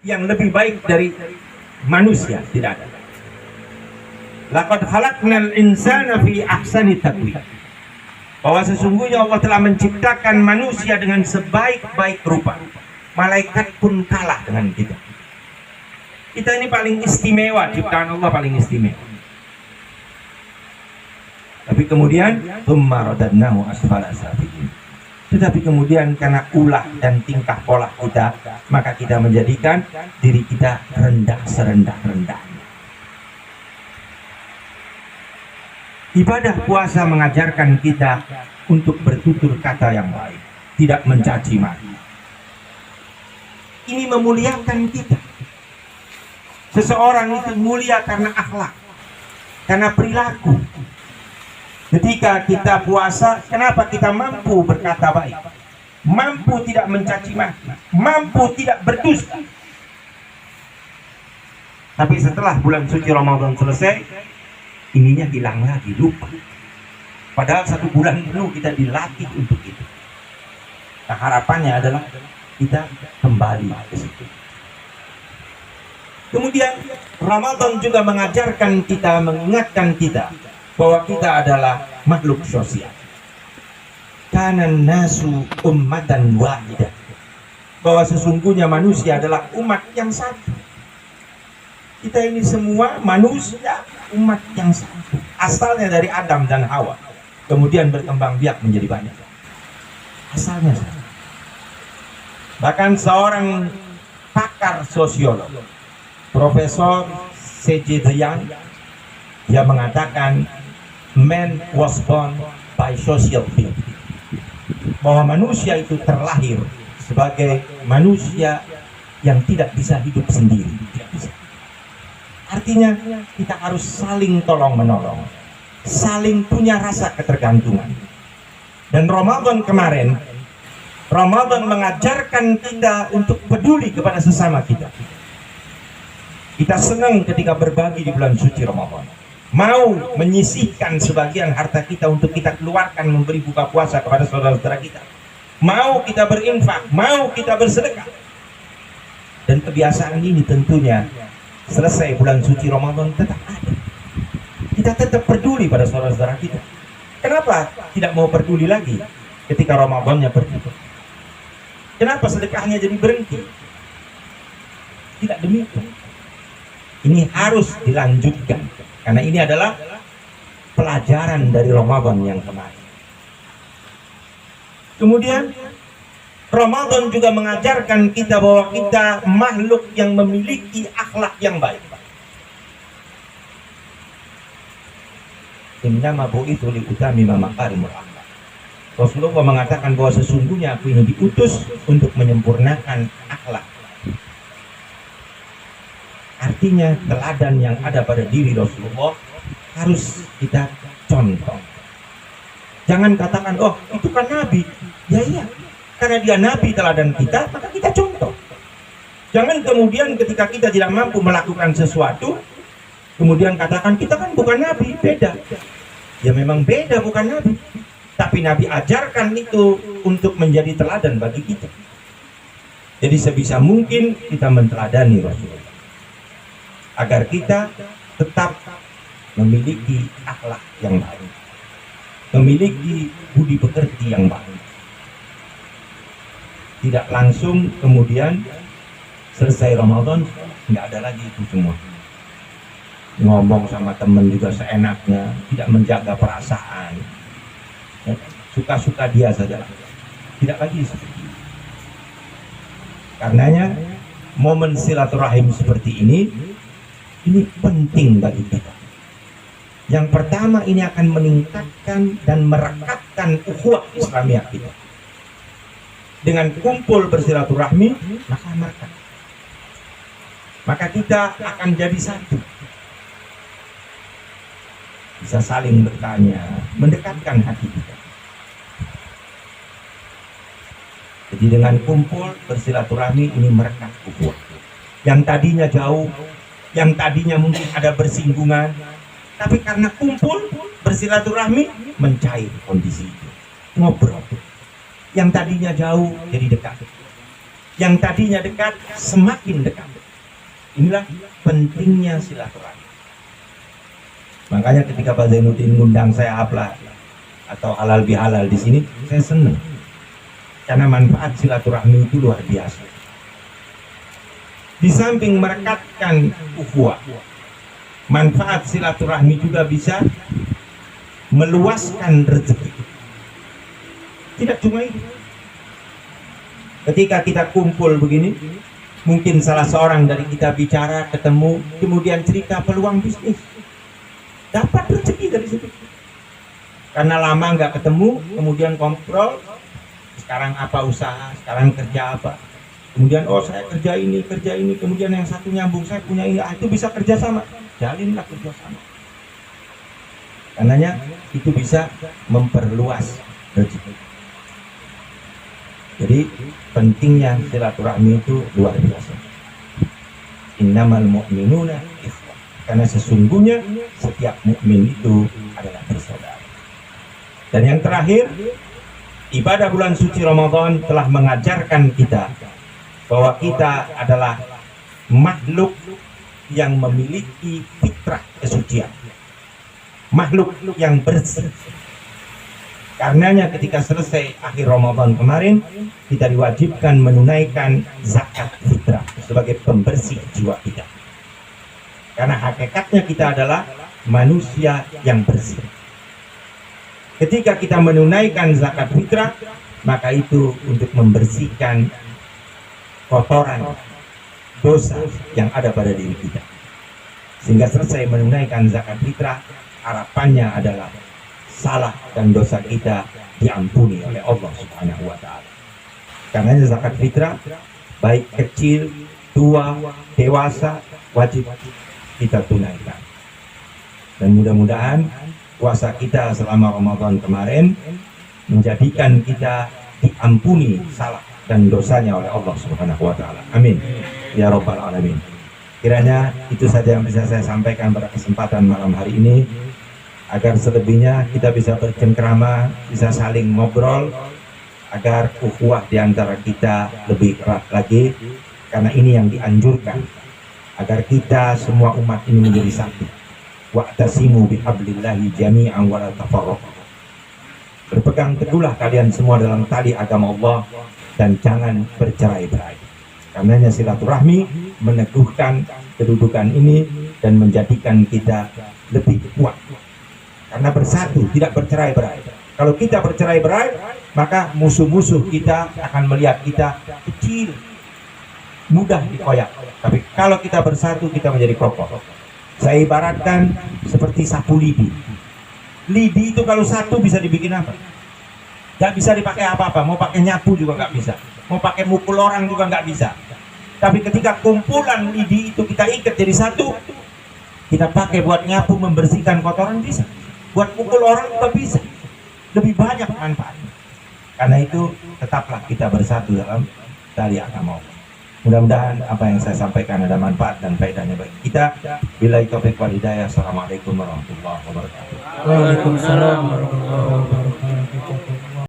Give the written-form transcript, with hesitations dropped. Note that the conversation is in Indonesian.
yang lebih baik dari manusia, tidak ada. Laqad khalaqnal insana fi ahsani taqwim. Bahwa sesungguhnya Allah telah menciptakan manusia dengan sebaik-baik rupa. Malaikat pun kalah dengan kita. Kita ini paling istimewa, ciptaan Allah paling istimewa. Tapi kemudian tsumma radadnahu asfala safilin. Tetapi kemudian karena ulah dan tingkah pola kita, maka kita menjadikan diri kita rendah serendah-rendahnya. Ibadah puasa mengajarkan kita untuk bertutur kata yang baik, tidak mencaci maki. Ini memuliakan kita. Seseorang itu mulia karena akhlak, karena perilaku. Ketika kita puasa, kenapa kita mampu berkata baik, mampu tidak mencaci maki, mampu tidak berdusta. Tapi setelah bulan suci Ramadan selesai, ininya hilang lagi, lupa. Padahal 1 bulan penuh kita dilatih untuk itu. Nah, harapannya adalah kita kembali ke situ. Kemudian Ramadan juga mengajarkan kita, mengingatkan kita bahwa kita adalah makhluk sosial. Kanan nasu ummatan wahidah. Bahwa sesungguhnya manusia adalah umat yang satu. Kita ini semua manusia, umat yang satu. Asalnya dari Adam dan Hawa, kemudian berkembang biak menjadi banyak. Asalnya satu. Bahkan seorang pakar sosiolog, Profesor C.J. De Young, dia mengatakan man was born by social being. Bahwa manusia itu terlahir sebagai manusia yang tidak bisa hidup sendiri. Tidak bisa. Artinya kita harus saling tolong menolong, saling punya rasa ketergantungan. Dan Ramadan kemarin, Ramadan mengajarkan kita untuk peduli kepada sesama kita. Kita senang ketika berbagi di bulan suci Ramadan. Mau menyisihkan sebagian harta kita untuk kita keluarkan memberi buka puasa kepada saudara-saudara kita. Mau kita berinfak, mau kita bersedekah. Dan kebiasaan ini tentunya selesai bulan suci Ramadan tetap ada. Kita tetap peduli pada saudara-saudara kita. Kenapa tidak mau peduli lagi ketika Ramadannya pergi? Kenapa sedekahnya jadi berhenti? Tidak demikian. Ini harus dilanjutkan karena ini adalah pelajaran dari Ramadan yang kemarin. Kemudian Ramadan juga mengajarkan kita bahwa kita makhluk yang memiliki akhlak yang baik. Innama bu'itsu liutammima makarimul akhlak. Rasulullah mengatakan bahwa sesungguhnya aku ini diutus untuk menyempurnakan akhlak. Artinya teladan yang ada pada diri Rasulullah harus kita contoh. Jangan katakan, oh itu kan Nabi. Ya iya, karena dia Nabi teladan kita, maka kita contoh. Jangan kemudian ketika kita tidak mampu melakukan sesuatu, kemudian katakan kita kan bukan Nabi, beda. Ya memang beda, bukan Nabi. Tapi Nabi ajarkan itu untuk menjadi teladan bagi kita. Jadi sebisa mungkin kita menteladani Rasulullah, agar kita tetap memiliki akhlak yang baik, memiliki budi pekerti yang baik. Tidak langsung kemudian selesai Ramadan nggak ada lagi itu semua. Ngomong sama temen juga seenaknya, tidak menjaga perasaan, ya, suka-suka dia saja, tidak lagi seperti itu. Karenanya momen silaturahim seperti ini penting bagi kita. Yang pertama, ini akan meningkatkan dan merekatkan ukhuwah Islamiyah kita. Dengan kumpul bersilaturahmi, maka merekat. Maka kita akan jadi satu. Bisa saling bertanya, mendekatkan hati kita. Jadi dengan kumpul bersilaturahmi ini merekat ukhuwah. Yang tadinya jauh, yang tadinya mungkin ada bersinggungan, tapi karena kumpul bersilaturahmi mencair kondisi itu, ngobrol. Yang tadinya jauh jadi dekat, yang tadinya dekat semakin dekat. Inilah pentingnya silaturahmi. Makanya ketika Pak Zainuddin ngundang saya aplah atau halal bihalal di sini, saya senang. Karena manfaat silaturahmi itu luar biasa. Di samping merekatkan ukhuwah, manfaat silaturahmi juga bisa meluaskan rezeki. Tidak cuma itu. Ketika kita kumpul begini, mungkin salah seorang dari kita bicara, ketemu, kemudian cerita peluang bisnis. Dapat rezeki dari situ. Karena lama nggak ketemu, kemudian kontrol, sekarang apa usaha, sekarang kerja apa. Kemudian, oh saya kerja ini, kemudian yang satu nyambung, saya punya ini, itu bisa kerjasama. Jalinlah kerjasama. Karenanya itu bisa memperluas rezeki. Jadi pentingnya silaturahmi itu luar biasa. Innamal mu'minuna ikhwah. Karena sesungguhnya setiap mukmin itu adalah bersaudara. Dan yang terakhir, ibadah bulan suci Ramadan telah mengajarkan kita bahwa kita adalah makhluk yang memiliki fitrah kesucian, makhluk yang bersih. Karenanya ketika selesai akhir Ramadan kemarin, kita diwajibkan menunaikan zakat fitrah sebagai pembersih jiwa kita. Karena hakikatnya kita adalah manusia yang bersih. Ketika kita menunaikan zakat fitrah, maka itu untuk membersihkan kotoran, dosa yang ada pada diri kita. Sehingga selesai menunaikan zakat fitrah, harapannya adalah salah dan dosa kita diampuni oleh Allah Subhanahu wa Ta'ala. Karena zakat fitrah, baik kecil, tua, dewasa, wajib kita tunaikan. Dan mudah-mudahan puasa kita selama Ramadan kemarin menjadikan kita diampuni salah dan dosanya oleh Allah Subhanahu wa Ta'ala. Amin ya rabbal alamin. Kiranya itu saja yang bisa saya sampaikan pada kesempatan malam hari ini, agar selebihnya kita bisa bercengkrama, bisa saling ngobrol, agar ukhuwah di antara kita lebih erat lagi. Karena ini yang dianjurkan, agar kita semua umat ini menjadi satu. Wa'tasimu bihablillahi jami'an wa la tafarraqu. Berpegang teguhlah kalian semua dalam tali agama Allah dan jangan bercerai-berai. Karenanya silaturahmi meneguhkan kedudukan ini dan menjadikan kita lebih kuat. Karena bersatu, tidak bercerai-berai. Kalau kita bercerai-berai, maka musuh-musuh kita akan melihat kita kecil, mudah dikoyak. Tapi kalau kita bersatu, kita menjadi kokoh. Saya ibaratkan seperti sapu lidi. Lidi itu kalau satu bisa dibikin apa? Gak bisa dipakai apa-apa. Mau pakai nyapu juga gak bisa. Mau pakai mukul orang juga gak bisa. Tapi ketika kumpulan lidi itu kita ikat jadi satu, kita pakai buat nyapu, membersihkan kotoran bisa. Buat pukul orang juga bisa. Lebih banyak manfaatnya. Karena itu tetaplah kita bersatu dalam tali agama Allah. Mudah-mudahan apa yang saya sampaikan ada manfaat dan faedahnya bagi kita. Billahi taufiq wal hidayah. Assalamualaikum warahmatullahi wabarakatuh. Waalaikumsalam warahmatullahi wabarakatuh.